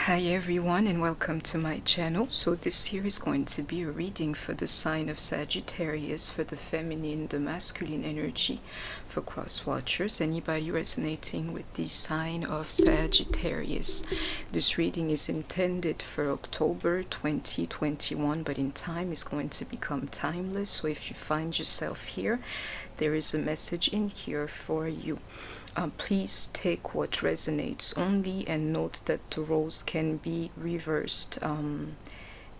Hi everyone and welcome to my channel. So this here is going to be a reading for the sign of Sagittarius, for the feminine, the masculine energy, for cross watchers, anybody resonating with the sign of Sagittarius. This reading is intended for October 2021, but in time is going to become timeless. So if you find yourself here, there is a message in here for you. Please take what resonates only, and note that the roles can be reversed.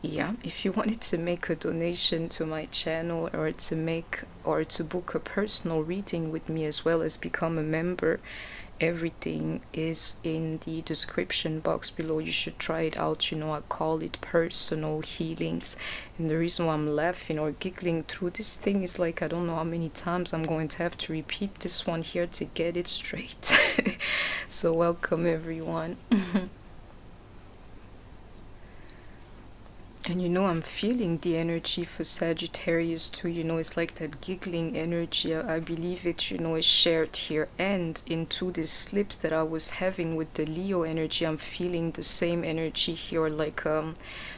If you wanted to make a donation to my channel, or to book a personal reading with me, as well as become a member, everything is in the description box below. You should try it out. I call it personal healings, and the reason why I'm laughing or giggling through this thing is like, I don't know how many times I'm going to have to repeat this one here to get it straight. So welcome everyone. And I'm feeling the energy for Sagittarius too. It's like that giggling energy. I believe it, is shared here. And into these slips that I was having with the Leo energy, I'm feeling the same energy here, like a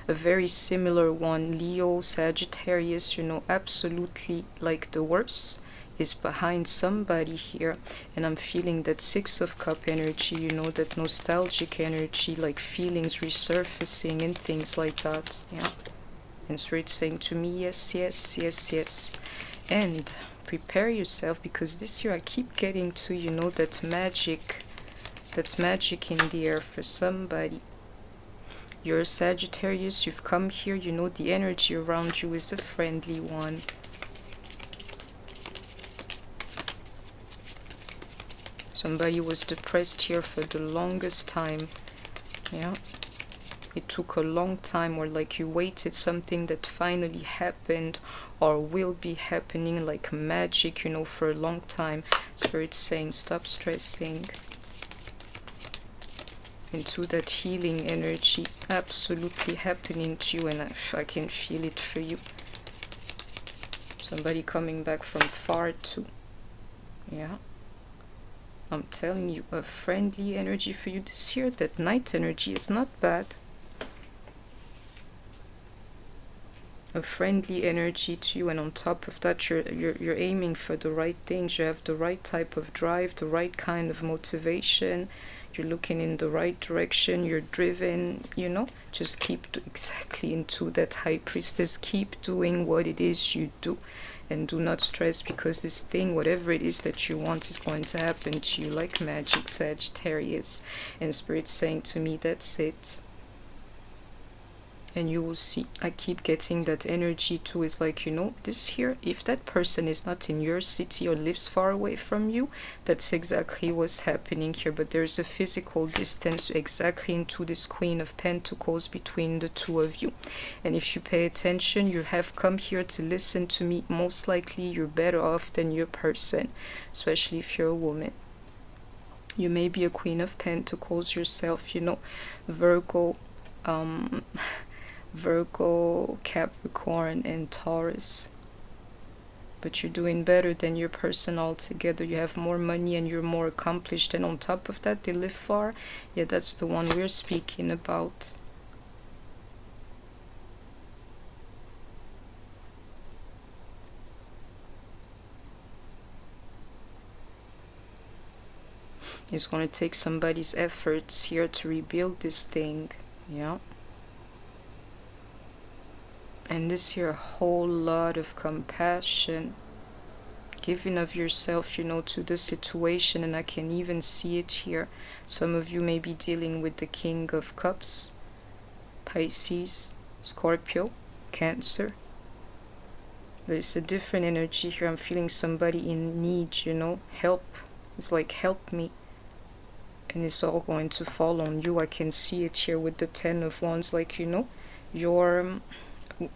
very similar one. Leo, Sagittarius, absolutely like the worst is behind somebody here. And I'm feeling that Six of Cup energy, that nostalgic energy, like feelings resurfacing and things like that. And Spirit saying to me, yes, yes, yes, yes. And prepare yourself, because this year I keep getting to, that magic in the air for somebody. You're a Sagittarius, you've come here, the energy around you is a friendly one. Somebody was depressed here for the longest time. It took a long time, or like you waited something that finally happened or will be happening like magic, for a long time. Spirit saying stop stressing into that healing energy absolutely happening to you, and I can feel it for you. Somebody coming back from far too. I'm telling you, a friendly energy for you this year. That night energy is not bad. A friendly energy to you, and on top of that, you're aiming for the right things. You have the right type of drive, the right kind of motivation. You're looking in the right direction. You're driven. Just keep exactly into that High Priestess. Keep doing what it is you do. And do not stress, because this thing, whatever it is that you want, is going to happen to you like magic, Sagittarius. And Spirit's saying to me, that's it. And you will see, I keep getting that energy too. Is like, this here, if that person is not in your city or lives far away from you, that's exactly what's happening here. But there's a physical distance exactly into this Queen of Pentacles between the two of you. And if you pay attention, you have come here to listen to me. Most likely you're better off than your person, especially if you're a woman. You may be a Queen of Pentacles yourself, Virgo, Capricorn, and Taurus. But you're doing better than your person altogether. You have more money and you're more accomplished. And on top of that, they live far. Yeah, that's the one we're speaking about. It's going to take somebody's efforts here to rebuild this thing. And this here, a whole lot of compassion, giving of yourself, to the situation. And I can even see it here. Some of you may be dealing with the King of Cups, Pisces, Scorpio, Cancer. But it's a different energy here. I'm feeling somebody in need, help. It's like, help me. And it's all going to fall on you. I can see it here with the Ten of Wands, like, you're...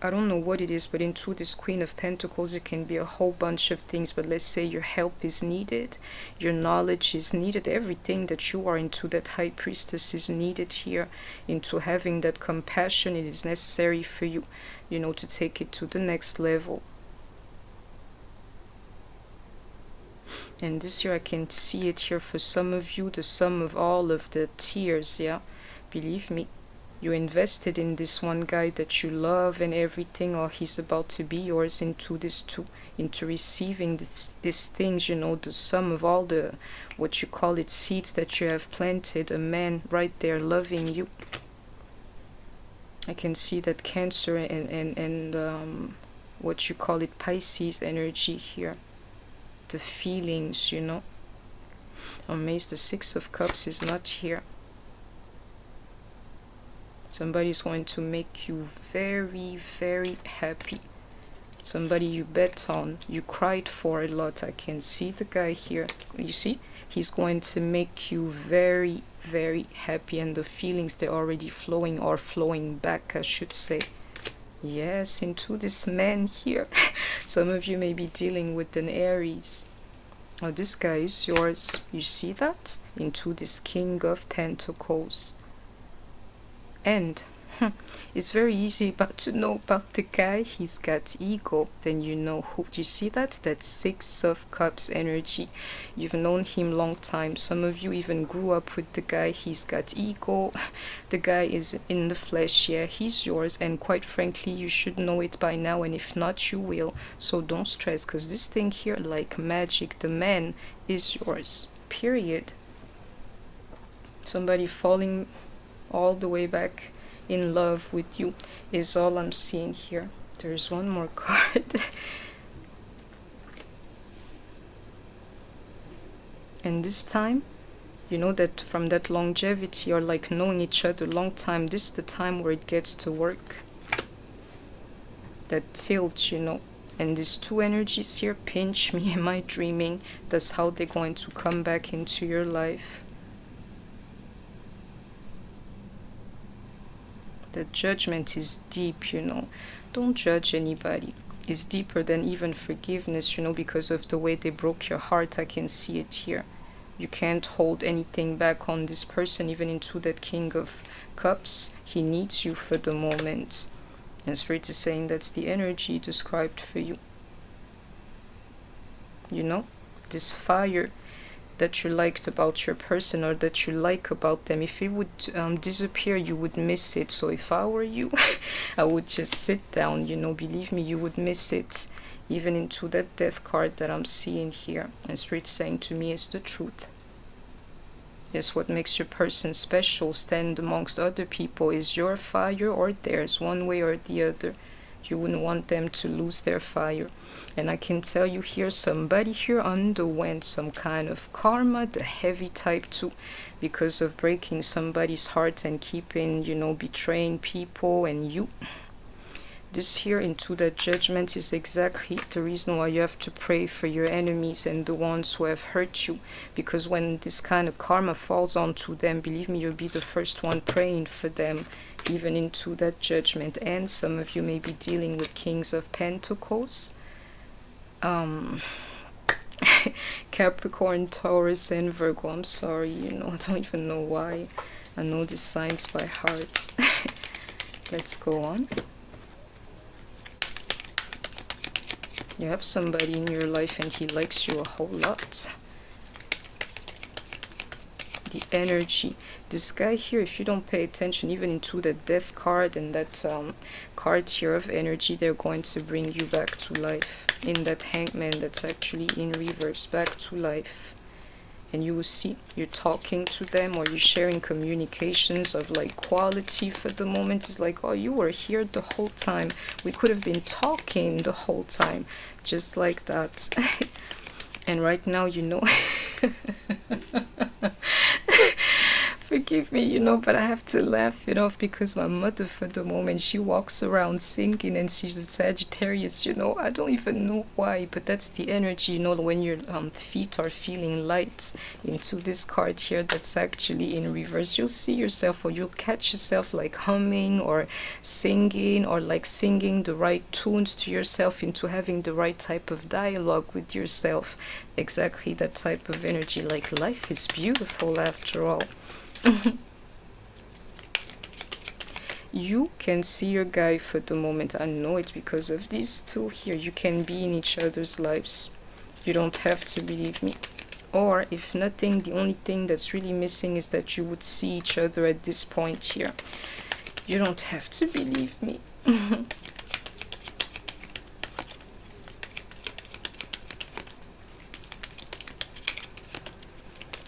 I don't know what it is, but into this Queen of Pentacles, it can be a whole bunch of things. But let's say your help is needed, your knowledge is needed, everything that you are into, that High Priestess, is needed here. Into having that compassion, it is necessary for you, to take it to the next level. And this year I can see it here for some of you, the sum of all of the tears, believe me, You're invested in this one guy that you love and everything, or he's about to be yours into this too, into receiving these things, you know, the sum of all the, what you call it, seeds that you have planted. A man right there loving you. I can see that Cancer and what you call it, Pisces energy here. The feelings, you know. Amazed, the Six of Cups is not here. Somebody's going to make you very, very happy. Somebody you bet on, you cried for a lot. I can see the guy here. You see? He's going to make you very, very happy, and the feelings, they're already flowing, or flowing back, I should say. Yes, into this man here. Some of you may be dealing with an Aries. Oh, this guy is yours. You see that? Into this King of Pentacles. And it's very easy to know about the guy. He's got ego. Then you know who. You see that? That Six of Cups energy. You've known him long time. Some of you even grew up with the guy. He's got ego. The guy is in the flesh. Yeah, he's yours. And quite frankly, you should know it by now. And if not, you will. So don't stress, because this thing here, like magic, the man is yours. Period. Somebody falling all the way back in love with you is all I'm seeing here. There's one more card. And this time, you know that from that longevity, or like knowing each other long time, this is the time where it gets to work. That tilt, you know. And these two energies here, pinch me, am I dreaming? That's how they're going to come back into your life. The judgment is deep, you know. Don't judge anybody. It's deeper than even forgiveness, you know, because of the way they broke your heart. I can see it here. You can't hold anything back on this person, even into that King of Cups. He needs you for the moment. And Spirit is saying that's the energy described for you. You know, this fire that you liked about your person, or that you like about them, if it would disappear, you would miss it. So if I were you, I would just sit down, you know. Believe me, you would miss it, even into that Death card that I'm seeing here. And Spirit saying to me is the truth. Yes, what makes your person special, stand amongst other people, is your fire or theirs, one way or the other. You wouldn't want them to lose their fire. And I can tell you here, somebody here underwent some kind of karma, the heavy type too, because of breaking somebody's heart and keeping, you know, betraying people. And you, this here into that judgment is exactly the reason why you have to pray for your enemies and the ones who have hurt you. Because when this kind of karma falls onto them, believe me, you'll be the first one praying for them, even into that judgment. And some of you may be dealing with Kings of Pentacles. Capricorn, Taurus, and Virgo. I'm sorry, you know, I don't even know why. I know these signs by heart. Let's go on. You have somebody in your life and he likes you a whole lot. The energy. This guy here, if you don't pay attention, even into the Death card and that card here of energy, they're going to bring you back to life. In that Hangman that's actually in reverse, back to life. And you will see, you're talking to them, or you're sharing communications of like quality for the moment. It's like, oh, you were here the whole time. We could have been talking the whole time. Just like that. And right now, you know, forgive me, you know, but I have to laugh it off, because my mother, for the moment, she walks around singing, and she's a Sagittarius, you know. I don't even know why, but that's the energy, you know, when your feet are feeling light. Into this card here that's actually in reverse, you'll see yourself, or you'll catch yourself like humming or singing, or like singing the right tunes to yourself, into having the right type of dialogue with yourself. Exactly that type of energy, like life is beautiful after all. You can see your guy for the moment. I know it because of these two here. You can be in each other's lives. You don't have to, believe me. Or if nothing, the only thing that's really missing is that you would see each other at this point here. You don't have to believe me.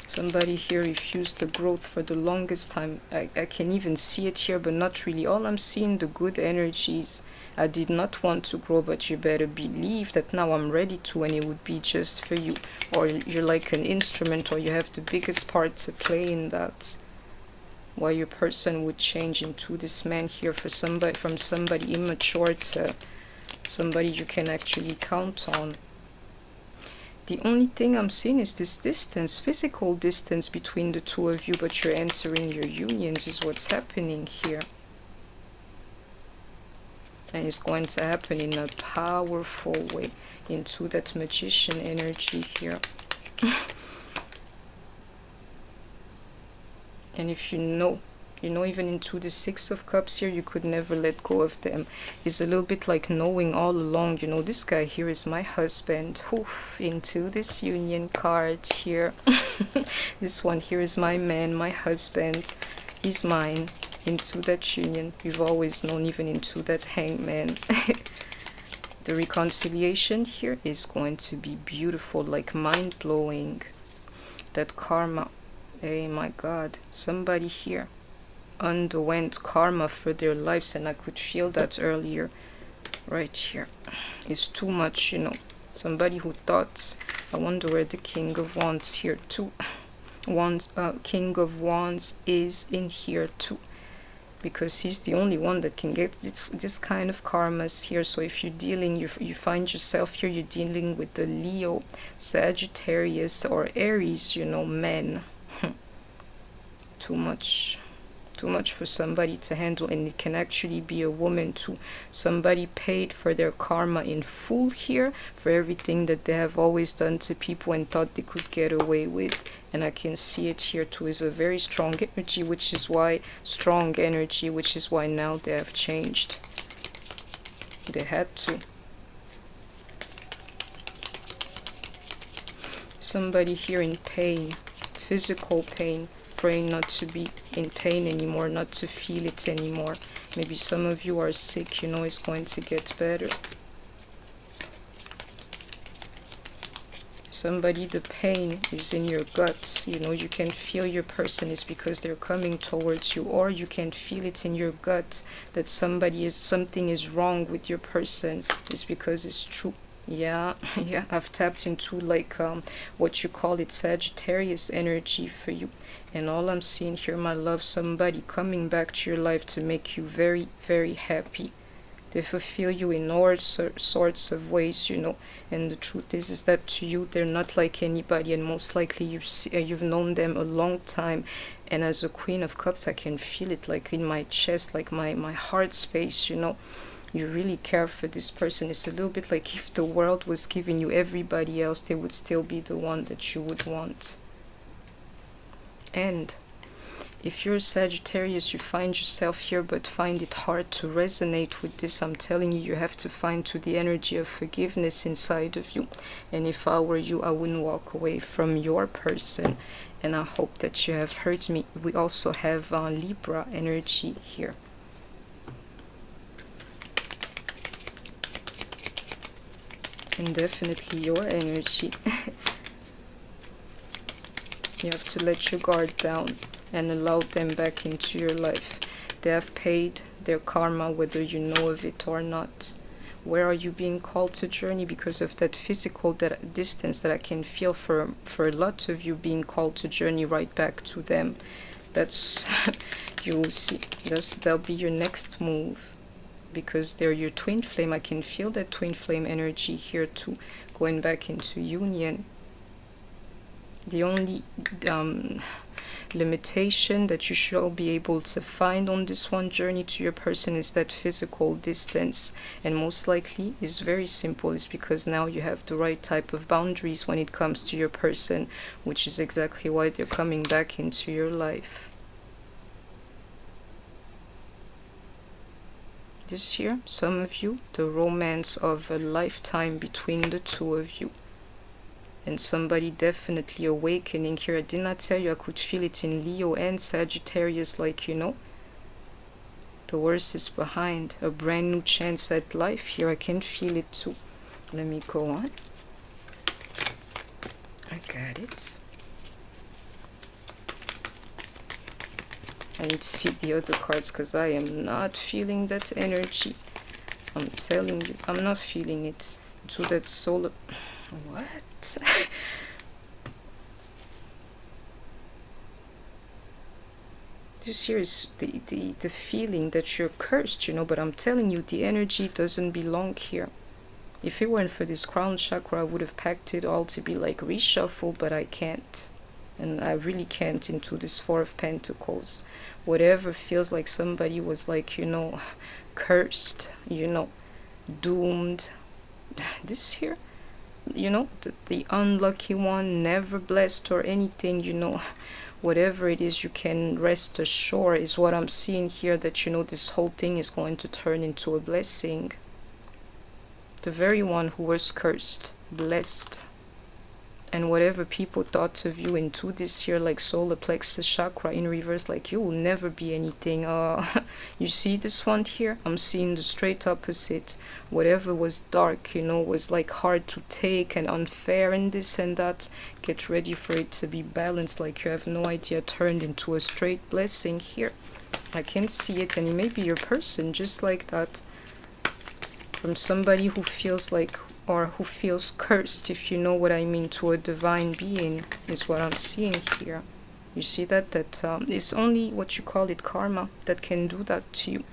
Somebody here refused the growth for the longest time. I can even see it here, but not really. All I'm seeing, the good energies. I did not want to grow, but you better believe that now I'm ready to, and it would be just for you. Or you're like an instrument, or you have the biggest part to play in that. Why your person would change into this man here for somebody, from somebody immature to somebody you can actually count on. The only thing I'm seeing is this distance, physical distance between the two of you, but you're entering your unions is what's happening here. And it's going to happen in a powerful way into that magician energy here. And if you know, even into the Six of Cups here, you could never let go of them. It's a little bit like knowing all along, you know, this guy here is my husband. Oof, into this union card here. This one here is my man, my husband. He's mine. Into that union. You've always known, even into that hangman. The reconciliation here is going to be beautiful, like mind-blowing. That karma. Oh my God. Somebody here underwent karma for their lives, and I could feel that earlier. Right here. It's too much, you know. Somebody who thought, I wonder where the King of Wands here too. King of Wands is in here too. Because he's the only one that can get this kind of karmas here. So if you're dealing, you find yourself here, you're dealing with the Leo, Sagittarius, or Aries, you know, men. Too much for somebody to handle, and it can actually be a woman too. Somebody paid for their karma in full here, for everything that they have always done to people and thought they could get away with. And I can see it here too, is a very strong energy, which is why now they have changed. They had to. Somebody here in pain, physical pain, praying not to be in pain anymore, not to feel it anymore. Maybe some of you are sick, you know, it's going to get better. Somebody, the pain is in your guts, you know, you can feel your person is because they're coming towards you, or you can feel it in your gut that something is wrong with your person. It's because it's true. Yeah, I've tapped into like what you call it, Sagittarius energy for you. And all I'm seeing here, my love, somebody coming back to your life to make you very, very happy. They fulfill you in all sorts of ways, you know. And the truth is that to you, they're not like anybody. And most likely you've known them a long time. And as a Queen of Cups, I can feel it like in my chest, like my heart space, you know. You really care for this person. It's a little bit like if the world was giving you everybody else, they would still be the one that you would want. And if you're a Sagittarius, you find yourself here but find it hard to resonate with this, I'm telling you, you have to find to the energy of forgiveness inside of you. And if I were you, I wouldn't walk away from your person. And I hope that you have heard me. We also have Libra energy here. And definitely your energy. You have to let your guard down and allow them back into your life. They have paid their karma, whether you know of it or not. Where are you being called to journey? Because of that physical distance that I can feel for a lot of you, being called to journey right back to them. That's, you will see, that'll be your next move. Because they're your twin flame. I can feel that twin flame energy here too, going back into union. The only limitation that you should be able to find on this one journey to your person is that physical distance, and most likely is very simple. It's because now you have the right type of boundaries when it comes to your person, which is exactly why they're coming back into your life. This year, some of you, the romance of a lifetime between the two of you. And somebody definitely awakening here. I did not tell you, I could feel it in Leo and Sagittarius, like, you know. The worst is behind. A brand new chance at life here. I can feel it too. Let me go on. I got it. I need to see the other cards because I am not feeling that energy. I'm telling you, I'm not feeling it. To that solar... What? This here is the feeling that you're cursed, you know, but I'm telling you, the energy doesn't belong here. If it weren't for this crown chakra, I would have packed it all to be like reshuffle, but I can't. And I really can't into this Four of Pentacles. Whatever feels like somebody was like, you know, cursed, you know, doomed. This here, you know, the unlucky one, never blessed or anything, you know, whatever it is, you can rest assured is what I'm seeing here, that, you know, this whole thing is going to turn into a blessing. The very one who was cursed, blessed. And whatever people thought of you into this here, like solar plexus chakra in reverse, like you will never be anything. You see this one here? I'm seeing the straight opposite. Whatever was dark, you know, was like hard to take and unfair and this and that. Get ready for it to be balanced, like you have no idea, turned into a straight blessing here. I can see it, and it may be your person, just like that. From somebody who feels like, or who feels cursed, if you know what I mean, to a divine being, is what I'm seeing here. You see that? It's only what you call it, karma, that can do that to you.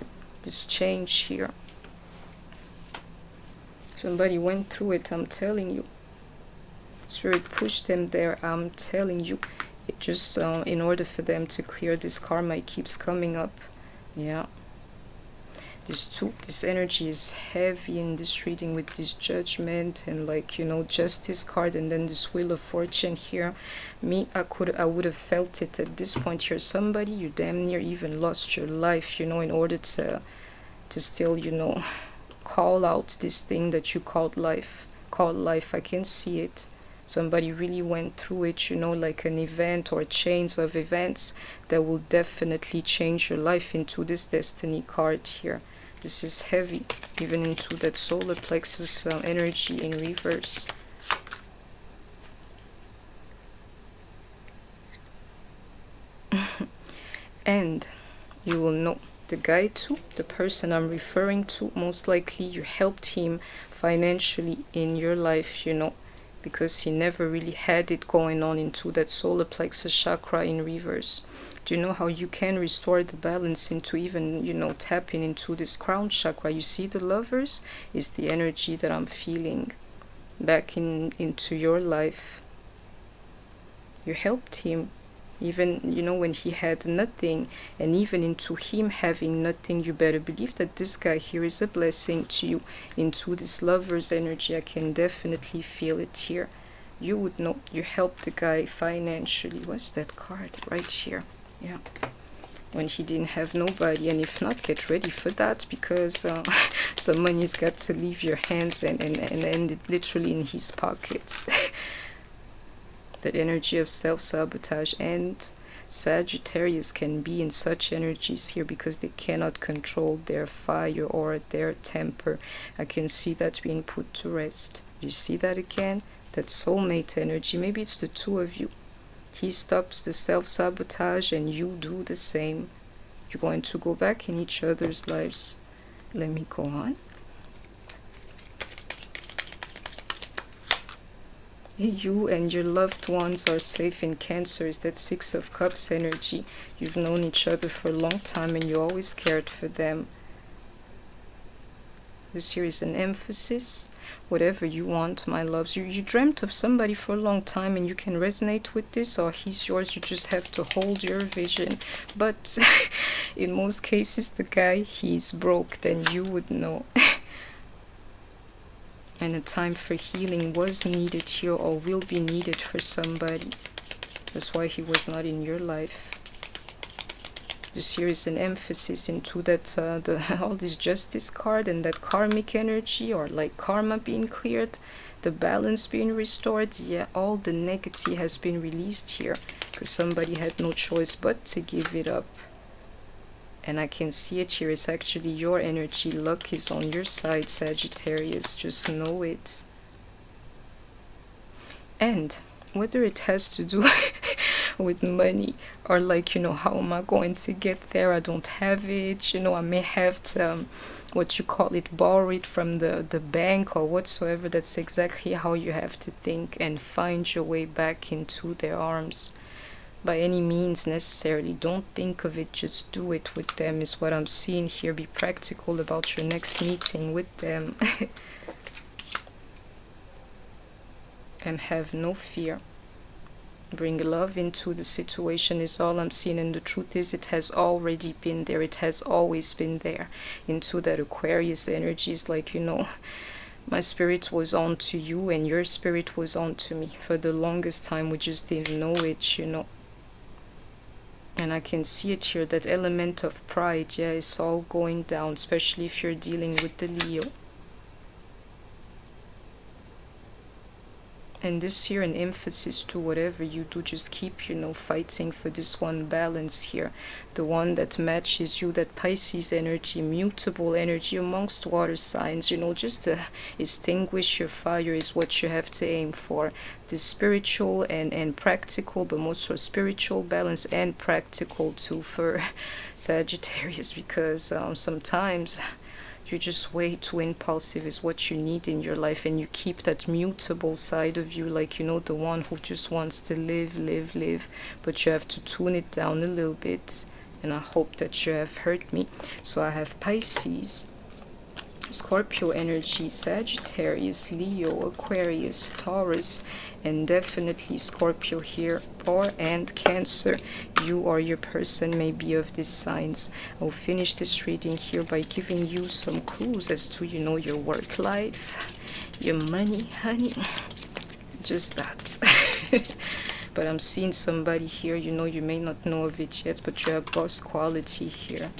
This change here. Somebody went through it, I'm telling you. Spirit pushed them there, I'm telling you. It just, in order for them to clear this karma, it keeps coming up. Yeah. This energy is heavy in this reading, with this judgment and, like, you know, justice card, and then this wheel of fortune here. I would have felt it at this point here. Somebody, you damn near even lost your life, you know, in order to still, you know, call out this thing that you called life. I can see it. Somebody really went through it, you know, like an event or chains of events that will definitely change your life into this destiny card here. This is heavy, even into that solar plexus energy in reverse. And you will know the guy too, the person I'm referring to, most likely you helped him financially in your life, you know, because he never really had it going on into that solar plexus chakra in reverse. Do you know how you can restore the balance into even, you know, tapping into this crown chakra? You see the Lovers is the energy that I'm feeling back into your life. You helped him, even, you know, when he had nothing, and even into him having nothing. You better believe that this guy here is a blessing to you. Into this Lover's energy, I can definitely feel it here. You would know you helped the guy financially. What's that card right here? Yeah, when he didn't have nobody. And if not, get ready for that, because some money's got to leave your hands and end it literally in his pockets. That energy of self-sabotage. And Sagittarius can be in such energies here because they cannot control their fire or their temper. I can see that being put to rest. You see that again? That soulmate energy. Maybe it's the two of you. He stops the self-sabotage and you do the same. You're going to go back in each other's lives. Let me go on. You and your loved ones are safe in Cancer. Is that Six of Cups energy. You've known each other for a long time and you always cared for them. This here is an emphasis. Whatever you want, my loves. You dreamt of somebody for a long time and you can resonate with this, or he's yours. You just have to hold your vision. But in most cases, the guy, he's broke. Then you would know. And a time for healing was needed here, or will be needed for somebody. That's why he was not in your life. This here is an emphasis into that all this justice card and that karmic energy, or like karma being cleared, the balance being restored. Yeah, all the negativity has been released here because somebody had no choice but to give it up. And I can see it here. It's actually your energy. Luck is on your side, Sagittarius. Just know it. And whether it has to do with money or like, you know, how am I going to get there? I don't have it. You know, I may have to, what you call it, borrow it from the bank or whatsoever. That's exactly how you have to think and find your way back into their arms. By any means necessarily, don't think of it, just do it with them is what I'm seeing here. Be practical about your next meeting with them. And have no fear. Bring love into the situation is all I'm seeing, and the truth is it has already been there. It has always been there. Into that Aquarius energy is like, you know, my spirit was on to you and your spirit was on to me. For the longest time we just didn't know it, you know. And I can see it here, that element of pride, yeah, it's all going down, especially if you're dealing with the Leo. And this here, an emphasis to whatever you do, just keep, you know, fighting for this one balance here. The one that matches you, that Pisces energy, mutable energy amongst water signs, you know, just to extinguish your fire is what you have to aim for. The spiritual and practical, but more so spiritual balance and practical too for Sagittarius, because sometimes you're just way too impulsive is what you need in your life, and you keep that mutable side of you, like, you know, the one who just wants to live, but you have to tune it down a little bit. And I hope that you have heard me. So I have Pisces, Scorpio energy, Sagittarius, Leo, Aquarius, Taurus, and definitely Scorpio here, and Cancer. You or your person may be of these signs. I'll finish this reading here by giving you some clues as to, you know, your work life, your money, honey, just that. But I'm seeing somebody here, you know, you may not know of it yet, but you have boss quality here.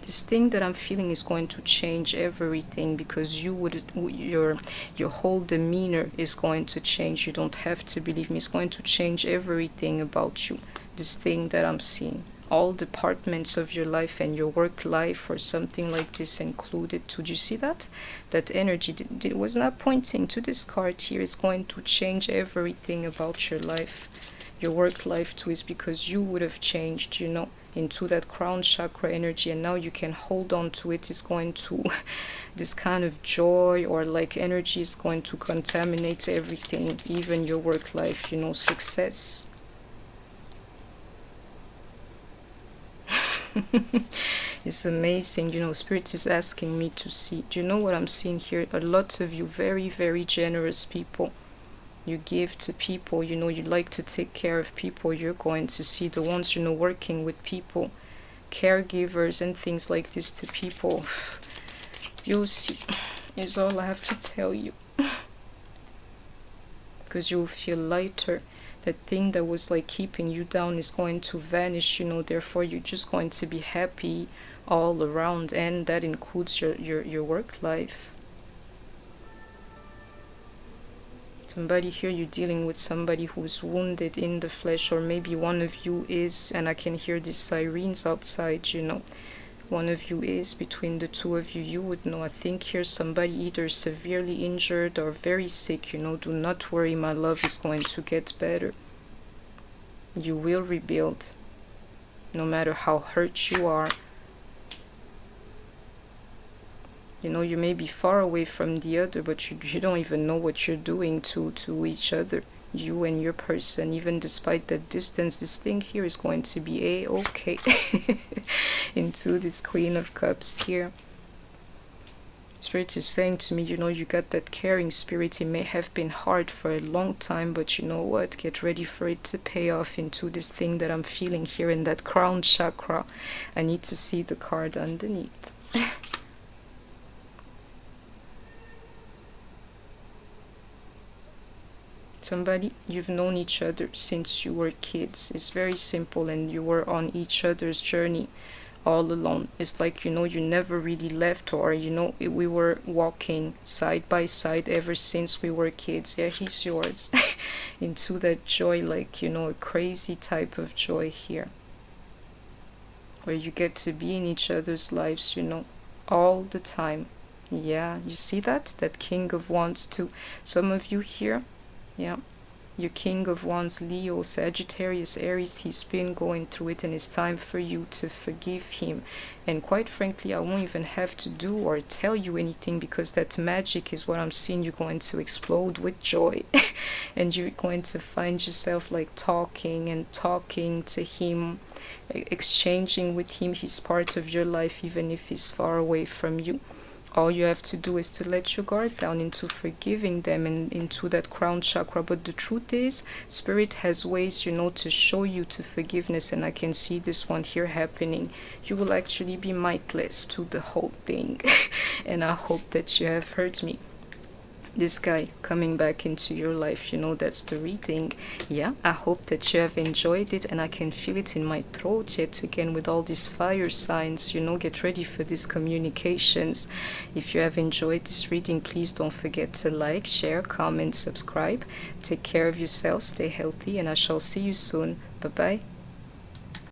This thing that I'm feeling is going to change everything, because your whole demeanor is going to change. You don't have to believe me. It's going to change everything about you. This thing that I'm seeing, all departments of your life and your work life or something like this included too. Do you see that? That energy was not pointing to this card here. Is going to change everything about your life. Your work life too is because you would have changed, you know, into that crown chakra energy, and now you can hold on to it. Is going to this kind of joy or like energy is going to contaminate everything, even your work life, you know, success. It's amazing, you know. Spirit is asking me to see, do you know what I'm seeing here? A lot of you very, very generous people. You give to people, you know, you like to take care of people. You're going to see the ones, you know, working with people, caregivers and things like this to people. You'll see, is all I have to tell you. Because you'll feel lighter. That thing that was like keeping you down is going to vanish, you know, therefore you're just going to be happy all around, and that includes your work life. Somebody here, you're dealing with somebody who's wounded in the flesh, or maybe one of you is, and I can hear these sirens outside, you know. One of you is, between the two of you, you would know. I think here somebody either severely injured or very sick, you know. Do not worry, my love, is going to get better. You will rebuild, no matter how hurt you are. You know, you may be far away from the other, but you don't even know what you're doing to each other. You and your person, even despite that distance, this thing here is going to be a-okay. Into this Queen of Cups here. Spirit is saying to me, you know, you got that caring spirit. It may have been hard for a long time, but you know what? Get ready for it to pay off into this thing that I'm feeling here in that crown chakra. I need to see the card underneath. Somebody, you've known each other since you were kids. It's very simple, and you were on each other's journey all alone. It's like, you know, you never really left, or, you know, we were walking side by side ever since we were kids. Yeah, he's yours. Into that joy, like, you know, a crazy type of joy here. where you get to be in each other's lives, you know, all the time. Yeah, you see that? That King of Wands too. Some of you here, yeah, your King of Wands, Leo, Sagittarius, Aries, he's been going through it, and it's time for you to forgive him. And quite frankly, I won't even have to do or tell you anything, because that magic is what I'm seeing. You're going to explode with joy and you're going to find yourself like talking and talking to him, exchanging with him. He's part of your life even if he's far away from you. All you have to do is to let your guard down into forgiving them and into that crown chakra. But the truth is, Spirit has ways, you know, to show you to forgiveness, and I can see this one here happening. You will actually be mindless to the whole thing. And I hope that you have heard me. This guy coming back into your life, you know, that's the reading. Yeah, I hope that you have enjoyed it, and I can feel it in my throat yet again with all these fire signs. You know, get ready for these communications. If you have enjoyed this reading, please don't forget to like, share, comment, subscribe. Take care of yourself, stay healthy, and I shall see you soon. Bye bye.